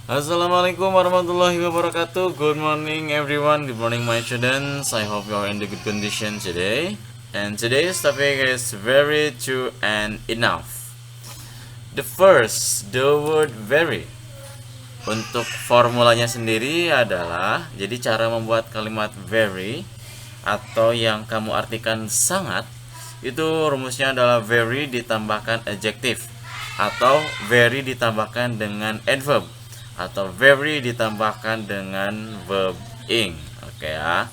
Assalamualaikum warahmatullahi wabarakatuh. Good morning everyone. Good morning my students. I hope you are in the good condition today. And today's topic is very, true, and enough. The first, the word very. Untuk formulanya sendiri adalah, jadi cara membuat kalimat very atau yang kamu artikan sangat, itu rumusnya adalah very ditambahkan adjective, atau very ditambahkan dengan adverb, atau very ditambahkan dengan verb ing. Oke ya.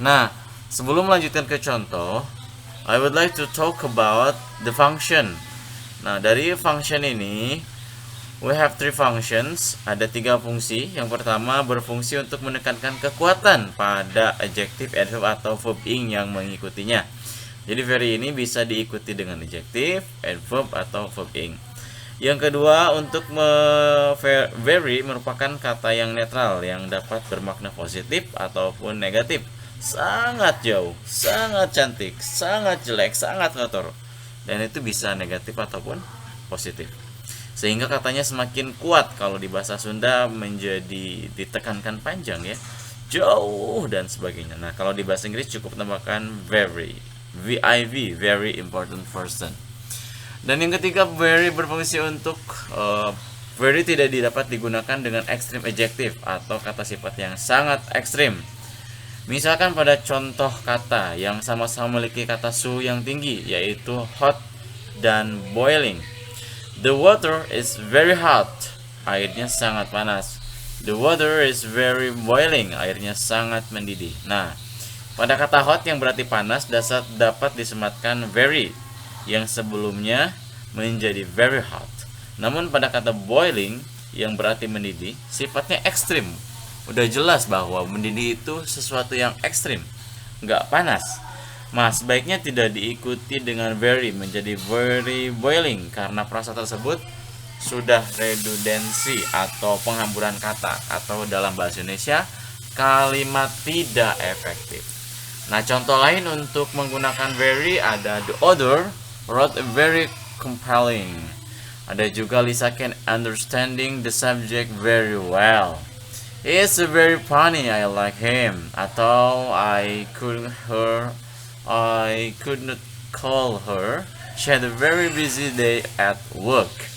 Nah, sebelum melanjutkan ke contoh, I would like to talk about the function. Nah, dari function ini we have three functions. Ada 3 fungsi. Yang pertama berfungsi untuk menekankan kekuatan pada adjective, adverb, atau verb ing yang mengikutinya. Jadi very ini bisa diikuti dengan adjective, adverb, atau verb ing. Yang kedua, untuk very merupakan kata yang netral yang dapat bermakna positif ataupun negatif. Sangat jauh, sangat cantik, sangat jelek, sangat kotor. Dan itu bisa negatif ataupun positif. Sehingga katanya semakin kuat. Kalau di bahasa Sunda menjadi ditekankan panjang ya. Jauh dan sebagainya. Nah, kalau di bahasa Inggris cukup tambahkan very. VIV, very important person. Dan yang ketiga, very berfungsi untuk very tidak dapat digunakan dengan extreme adjective atau kata sifat yang sangat ekstrim. Misalkan pada contoh kata yang sama-sama memiliki kata suhu yang tinggi, yaitu hot dan boiling. The water is very hot. Airnya sangat panas. The water is very boiling. Airnya sangat mendidih. Nah, pada kata hot yang berarti panas dapat disematkan very yang sebelumnya menjadi very hot. Namun pada kata boiling yang berarti mendidih, sifatnya ekstrim. Udah jelas bahwa mendidih itu sesuatu yang ekstrim, nggak panas. Mas, sebaiknya tidak diikuti dengan very menjadi very boiling karena frasa tersebut sudah redundansi atau penghamburan kata, atau dalam bahasa Indonesia kalimat tidak efektif. Nah, contoh lain untuk menggunakan very ada the author wrote very compelling. Ada juga Lisa can understanding the subject very well. He is very funny, I like him. Atau I could not call her. She had a very busy day at work.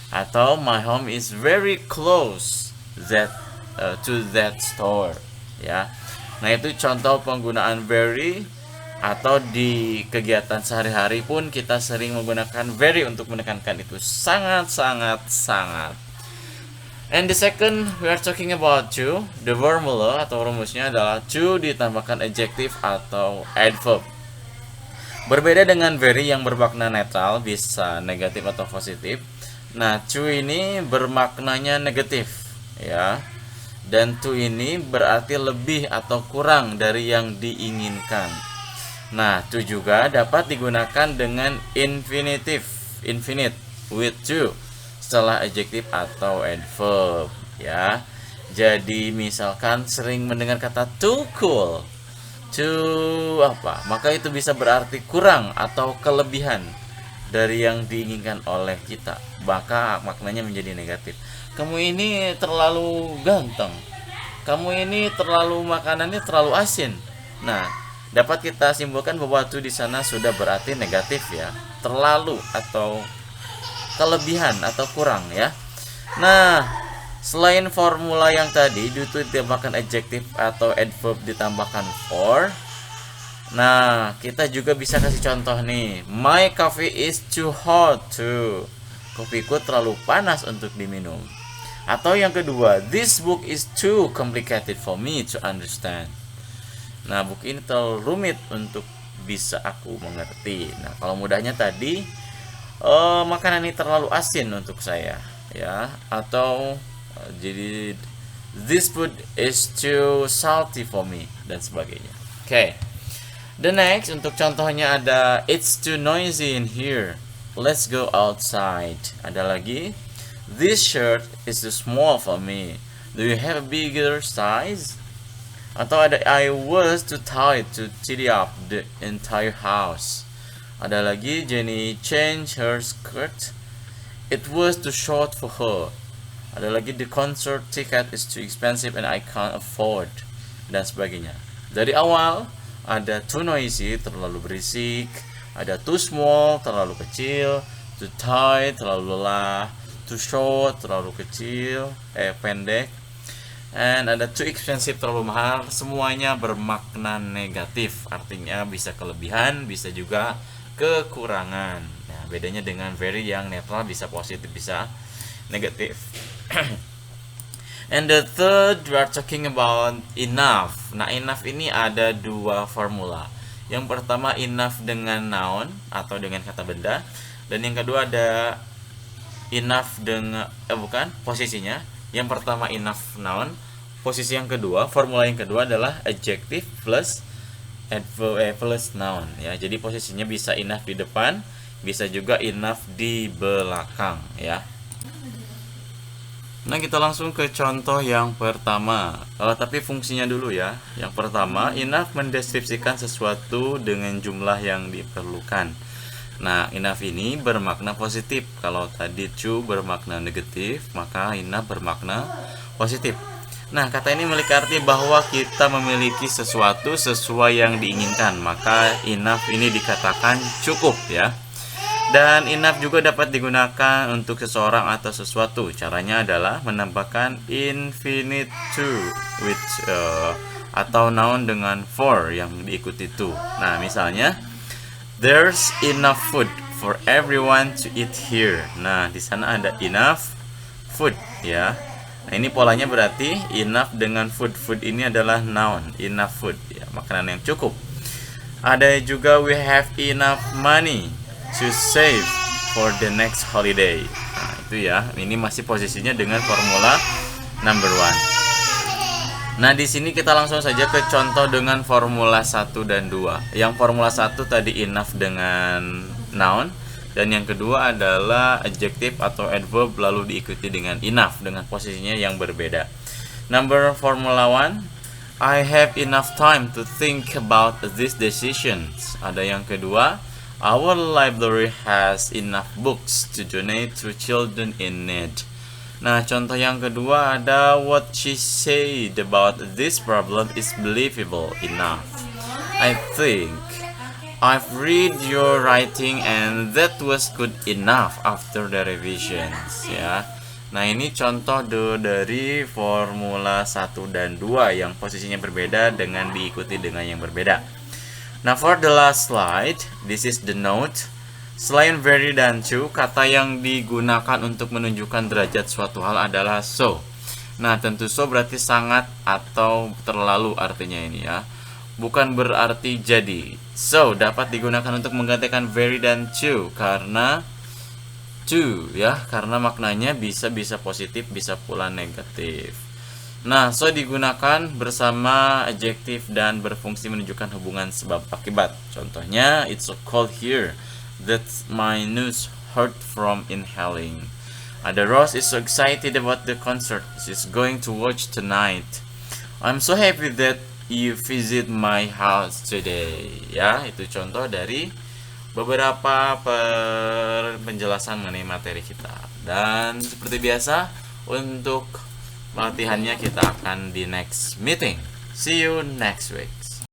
Atau my home is very close to that store. Ya. Nah, itu contoh penggunaan very. Atau di kegiatan sehari-hari pun kita sering menggunakan very untuk menekankan itu sangat. And the second we are talking about to, the formula atau rumusnya adalah to ditambahkan adjective atau adverb. Berbeda dengan very yang bermakna netral, bisa negatif atau positif. Nah, to ini bermaknanya negatif ya. Dan to ini berarti lebih atau kurang dari yang diinginkan. Nah, to juga dapat digunakan dengan infinite with to setelah adjective atau adverb ya. Jadi misalkan sering mendengar kata too cool, too apa, maka itu bisa berarti kurang atau kelebihan dari yang diinginkan oleh kita, maka maknanya menjadi negatif. Kamu ini terlalu ganteng, kamu ini terlalu makanannya terlalu asin. Nah, dapat kita simpulkan bahwa to di sana sudah berarti negatif ya, terlalu atau kelebihan atau kurang ya. Nah, selain formula yang tadi, do to ditambahkan adjective atau adverb ditambahkan for. Nah, kita juga bisa kasih contoh nih. My coffee is too hot to. Kopiku terlalu panas untuk diminum. Atau yang kedua, this book is too complicated for me to understand. Nah, buku ini terlalu rumit untuk bisa aku mengerti. Nah, kalau mudahnya tadi, makanan ini terlalu asin untuk saya, ya. Atau jadi this food is too salty for me dan sebagainya. Oke. The next untuk contohnya ada it's too noisy in here. Let's go outside. Ada lagi, this shirt is too small for me. Do you have a bigger size? Atau ada I was too tired to tidy up the entire house. Ada lagi Jenny changed her skirt. It was too short for her. Ada lagi the concert ticket is too expensive and I can't afford, dan sebagainya. Dari awal ada too noisy, terlalu berisik, ada too small, terlalu kecil, too tight, terlalu lelah, too short, terlalu kecil, pendek, and ada too expensive, terlalu mahal. Semuanya bermakna negatif, artinya bisa kelebihan, bisa juga kekurangan. Nah, bedanya dengan very yang netral, bisa positif, bisa negatif. And the third, we are talking about enough. Nah, enough ini ada dua formula. Yang pertama enough dengan noun atau dengan kata benda, dan yang kedua ada enough dengan posisinya. Yang pertama enough noun, posisi yang kedua, formula yang kedua adalah adjective plus adverb plus noun ya. Jadi posisinya bisa enough di depan, bisa juga enough di belakang ya. Nah, kita langsung ke contoh yang pertama. Tapi fungsinya dulu ya. Yang pertama, enough mendeskripsikan sesuatu dengan jumlah yang diperlukan. Nah, enough ini bermakna positif. Kalau tadi to bermakna negatif, maka enough bermakna positif. Nah, kata ini memiliki arti bahwa kita memiliki sesuatu sesuai yang diinginkan. Maka enough ini dikatakan cukup ya. Dan enough juga dapat digunakan untuk seseorang atau sesuatu. Caranya adalah menambahkan infinite to with atau noun dengan for yang diikuti to. Nah, misalnya there's enough food for everyone to eat here. Nah, di sana ada enough food ya. Nah, ini polanya berarti enough dengan food. Food ini adalah noun, enough food ya, makanan yang cukup. Ada juga we have enough money to save for the next holiday. Nah, itu ya. Ini masih posisinya dengan formula number 1. Nah, di sini kita langsung saja ke contoh dengan formula 1 dan 2. Yang formula 1 tadi enough dengan noun, dan yang kedua adalah adjective atau adverb lalu diikuti dengan enough dengan posisinya yang berbeda. Number formula 1, I have enough time to think about these decisions. Ada yang kedua, our library has enough books to donate to children in need. Nah, contoh yang kedua ada what she said about this problem is believable enough. I think I've read your writing and that was good enough after the revisions ya. Nah, ini contoh dari formula 1 dan 2 yang posisinya berbeda dengan diikuti dengan yang berbeda. Nah, for the last slide, this is the note. Selain very dan to, kata yang digunakan untuk menunjukkan derajat suatu hal adalah so. Nah, tentu so berarti sangat atau terlalu artinya ini ya. Bukan berarti jadi. So, dapat digunakan untuk menggantikan very dan to karena to ya, karena maknanya bisa positif, bisa pula negatif. Nah, so digunakan bersama adjektif dan berfungsi menunjukkan hubungan sebab akibat. Contohnya, it's so cold here that my nose hurt from inhaling. The Rose is so excited about the concert she's going to watch tonight. I'm so happy that you visit my house today. Ya, itu contoh dari beberapa penjelasan mengenai materi kita. Dan seperti biasa, untuk latihannya kita akan di next meeting. See you next week.